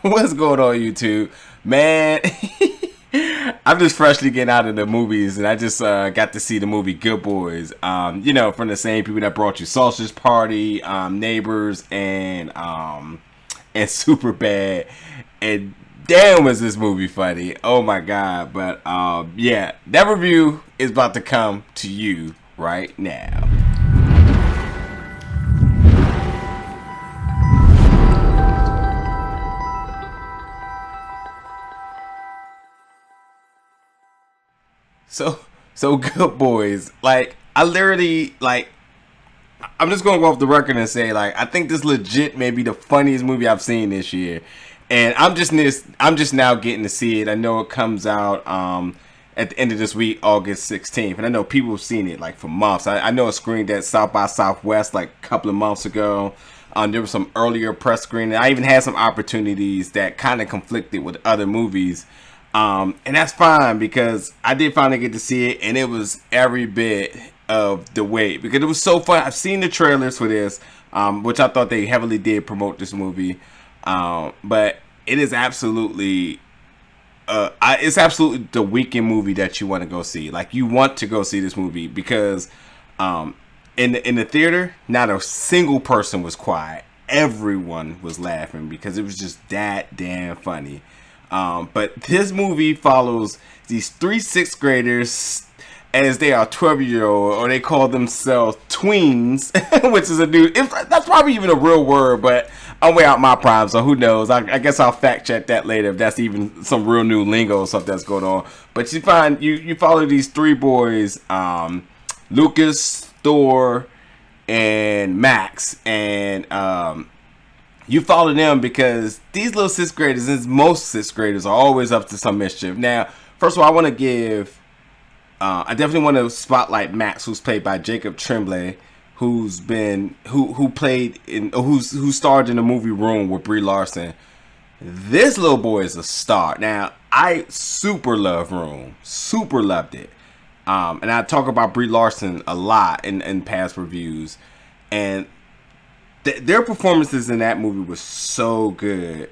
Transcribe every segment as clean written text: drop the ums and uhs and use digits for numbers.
What's going on, YouTube? Man, I'm just freshly getting out of the movies, and I just got to see the movie Good Boys. From the same people that brought you Sausage Party, Neighbors, and Superbad. And damn, was this movie funny! Oh my god! But yeah, that review is about to come to you right now. So so Good Boys. Like I literally like I'm just gonna go off the record and say like I think this legit may be the funniest movie I've seen this year. And I'm just now getting to see it. I know it comes out at the end of this week, August 16th. And I know people have seen it like for months. I know it screened at South by Southwest like a couple of months ago. There was some earlier press screening. I even had some opportunities that kind of conflicted with other movies. And that's fine because I did finally get to see it, and it was every bit of the wait because it was so fun. I've seen the trailers for this, which I thought they heavily did promote this movie, but it is absolutely, it's absolutely the weekend movie that you want to go see. Like you want to go see this movie because in the theater, not a single person was quiet. Everyone was laughing because it was just that damn funny. But this movie follows these three sixth graders as they are 12-year-old, or they call themselves tweens, which is a new, that's probably even a real word, but I'm way out my prime, so who knows? I guess I'll fact check that later if that's even some real new lingo or something that's going on. But you follow these three boys, Lucas, Thor, and Max, and you follow them because these little sixth graders, and most sixth graders, are always up to some mischief. Now, first of all, I want to I definitely want to spotlight Max, who's played by Jacob Tremblay, who starred in the movie Room with Brie Larson. This little boy is a star. Now, I super love Room, super loved it, and I talk about Brie Larson a lot in past reviews, and their performances in that movie was so good,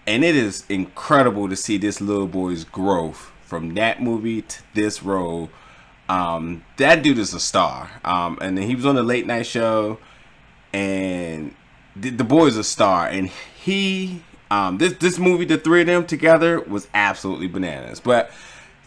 and it is incredible to see this little boy's growth from that movie to this role. That dude is a star, and then he was on the late night show, and the boy is a star, and he this movie, the three of them together, was absolutely bananas. But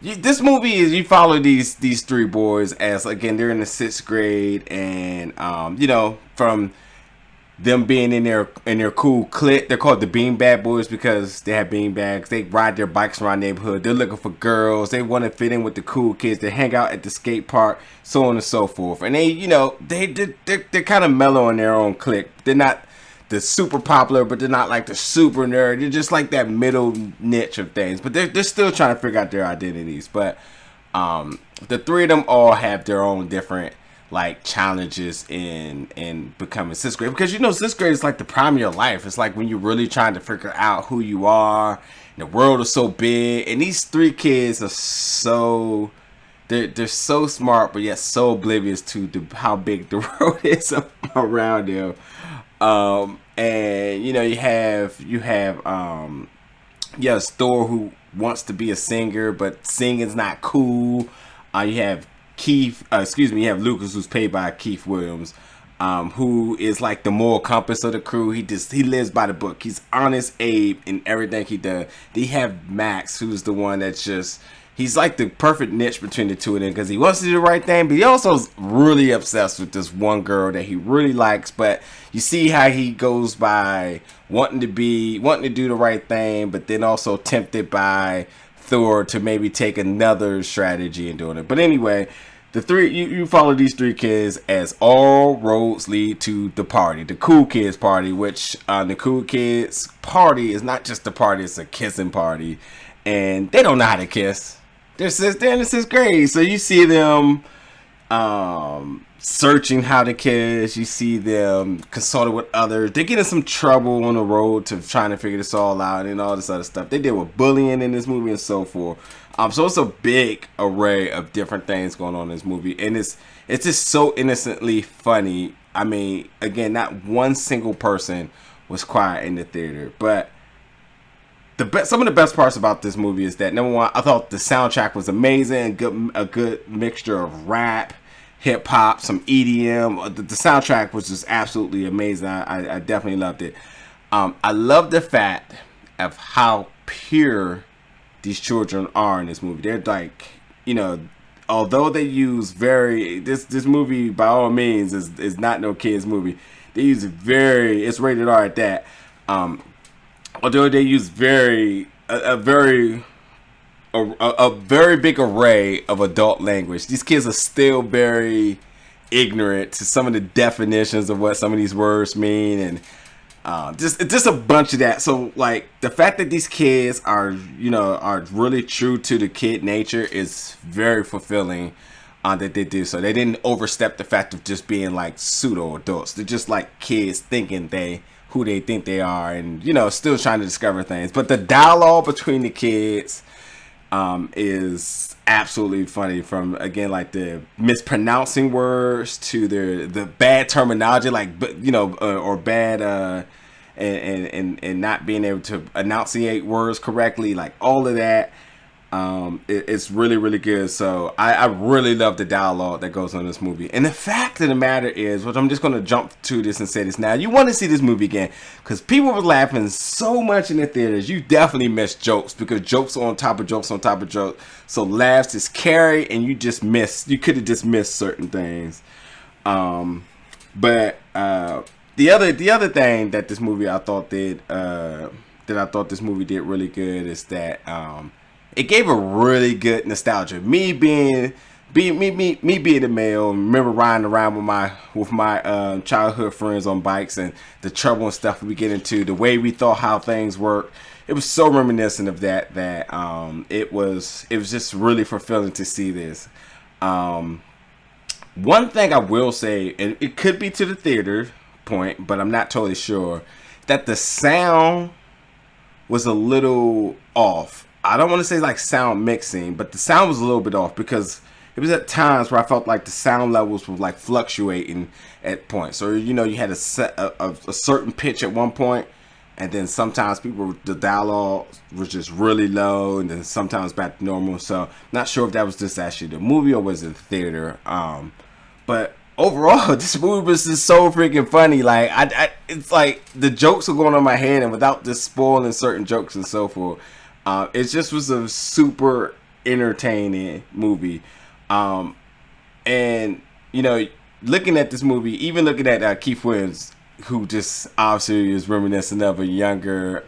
this movie is, you follow these three boys as, again, they're in the sixth grade, and from them being in their cool clique. They're called the Beanbag Boys because they have beanbags. They ride their bikes around the neighborhood. They're looking for girls. They want to fit in with the cool kids. They hang out at the skate park, so on and so forth. And they're kind of mellow in their own clique. They're not the super popular, but they're not like the super nerd. They're just like that middle niche of things. But they're still trying to figure out their identities. But the three of them all have their own different like challenges in becoming sixth grade, because sixth grade is like the prime of your life. It's like when you're really trying to figure out who you are, and the world is so big, and these three kids are so they're so smart, but yet so oblivious to how big the world is around them. And you have Thor, who wants to be a singer, but singing's not cool. You have you have Lucas, who's played by Keith Williams, who is like the moral compass of the crew. He lives by the book. He's honest Abe in everything he does. They have Max, who's the one that's just, he's like the perfect niche between the two of them because he wants to do the right thing, but he also is really obsessed with this one girl that he really likes. But you see how he goes by wanting to do the right thing, but then also tempted by Thor to maybe take another strategy in doing it. But anyway, the three you follow these three kids as all roads lead to the party, the cool kids party, which the cool kids party is not just a party, it's a kissing party, and they don't know how to kiss. They're in the sixth grade, so you see them searching how to kiss. You see them consulting with others. They get in some trouble on the road to trying to figure this all out and all this other stuff. They deal with bullying in this movie and so forth. So it's a big array of different things going on in this movie, and it's just so innocently funny. I mean, again, not one single person was quiet in the theater, but some of the best parts about this movie is that, number one, I thought the soundtrack was amazing, a good mixture of rap, hip hop, some EDM. The soundtrack was just absolutely amazing. I definitely loved it. I love the fact of how pure these children are in this movie. They're like, although they use this movie by all means is not no kids movie. They use it's rated R at that. Although they use a very big array of adult language, these kids are still very ignorant to some of the definitions of what some of these words mean, and just a bunch of that. So like the fact that these kids are really true to the kid nature is very fulfilling. That they do. So they didn't overstep the fact of just being like pseudo adults. They're just like kids thinking who they think they are, and still trying to discover things. But the dialogue between the kids is absolutely funny, from again like the mispronouncing words to the bad terminology, like or bad and not being able to enunciate words correctly, like all of that. It's really, really good. So I really love the dialogue that goes on in this movie. And the fact of the matter is, which I'm just going to jump to this and say this now, you want to see this movie again because people were laughing so much in the theaters. You definitely missed jokes, because jokes on top of jokes on top of jokes. So laughs is carry, and you could have just missed certain things. But the other thing that this movie I thought did this movie did really good is that it gave a really good nostalgia. Me being a male, remember riding around with my childhood friends on bikes and the trouble and stuff we get into, the way we thought how things work. It was so reminiscent of that it was just really fulfilling to see this. One thing I will say, and it could be to the theater point, but I'm not totally sure, that the sound was a little off. I don't want to say like sound mixing, but the sound was a little bit off, because it was at times where I felt like the sound levels were like fluctuating at points. So you had a certain pitch at one point, and then sometimes the dialogue was just really low, and then sometimes back to normal. So not sure if that was just actually the movie or was it the theater. But overall, this movie was just so freaking funny. Like it's like the jokes are going on my head, and without just spoiling certain jokes and so forth. It just was a super entertaining movie. And, looking at this movie, even looking at Keith Williams, who just obviously is reminiscent of a younger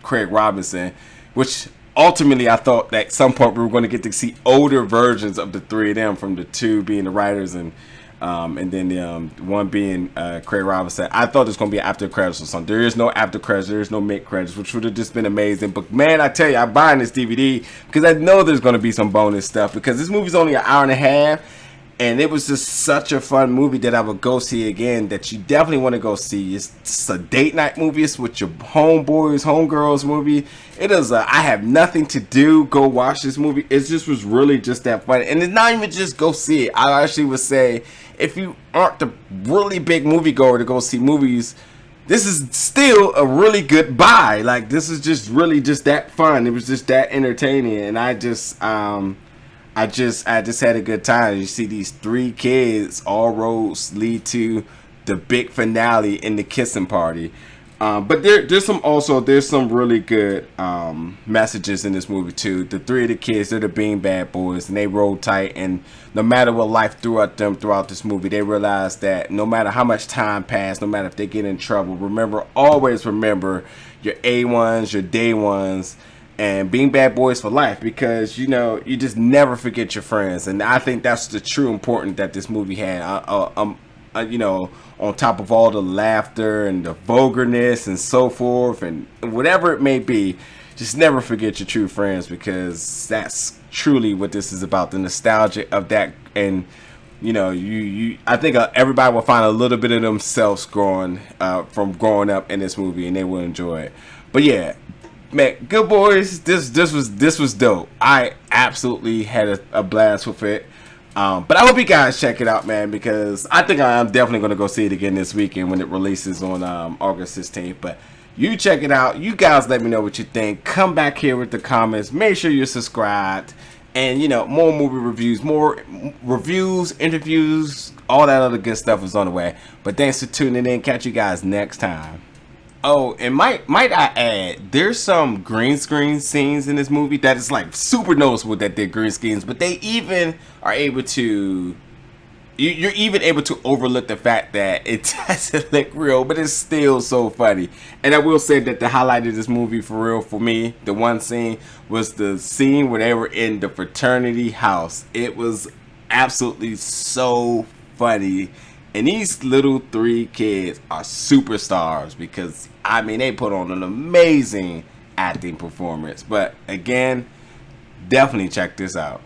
Craig Robinson, which ultimately I thought that at some point we were going to get to see older versions of the three of them, from the two being the writers and then the one being Craig Robinson. I thought it was going to be after credits or something. There is no after credits. There is no mid credits, which would have just been amazing. But man, I tell you, I'm buying this DVD because I know there's going to be some bonus stuff, because this movie's only an hour and a half. And it was just such a fun movie that I would go see again, that you definitely want to go see. It's just a date night movie. It's with your homeboys, homegirls movie. It is I have nothing to do, go watch this movie. It just was really just that fun. And it's not even just go see it. I actually would say, if you aren't the really big moviegoer to go see movies, this is still a really good buy. Like, this is just really just that fun. It was just that entertaining. And I just had a good time. You see these three kids, all roads lead to the big finale in the kissing party. But there's some really good messages in this movie too. The three of the kids, they're the beanbag boys, and they roll tight. And no matter what life threw at them throughout this movie, they realize that no matter how much time passed, no matter if they get in trouble, always remember your A1s, your day ones, and being bad boys for life, because you just never forget your friends. And I think that's the true importance that this movie had. On top of all the laughter and the vulgarness and so forth and whatever it may be, just never forget your true friends, because that's truly what this is about, the nostalgia of that. And I think everybody will find a little bit of themselves from growing up in this movie, and they will enjoy it. But yeah, man, Good Boys, this was dope. I absolutely had a blast with it. But I hope you guys check it out, man, because I think I'm definitely going to go see it again this weekend when it releases on August 16th. But You check it out. You guys let me know what you think. Come back here with the comments. Make sure you're subscribed. And, you know, more movie reviews, more reviews, interviews, all that other good stuff is on the way. But thanks for tuning in. Catch you guys next time. Oh, and might I add, there's some green screen scenes in this movie that is like super noticeable that they're green screens, but they even are able to, you're even able to overlook the fact that it doesn't look real, but it's still so funny. And I will say that the highlight of this movie for real for me, the one scene, was the scene where they were in the fraternity house. It was absolutely so funny. And these little 3 kids are superstars because, I mean, they put on an amazing acting performance. But again, definitely check this out.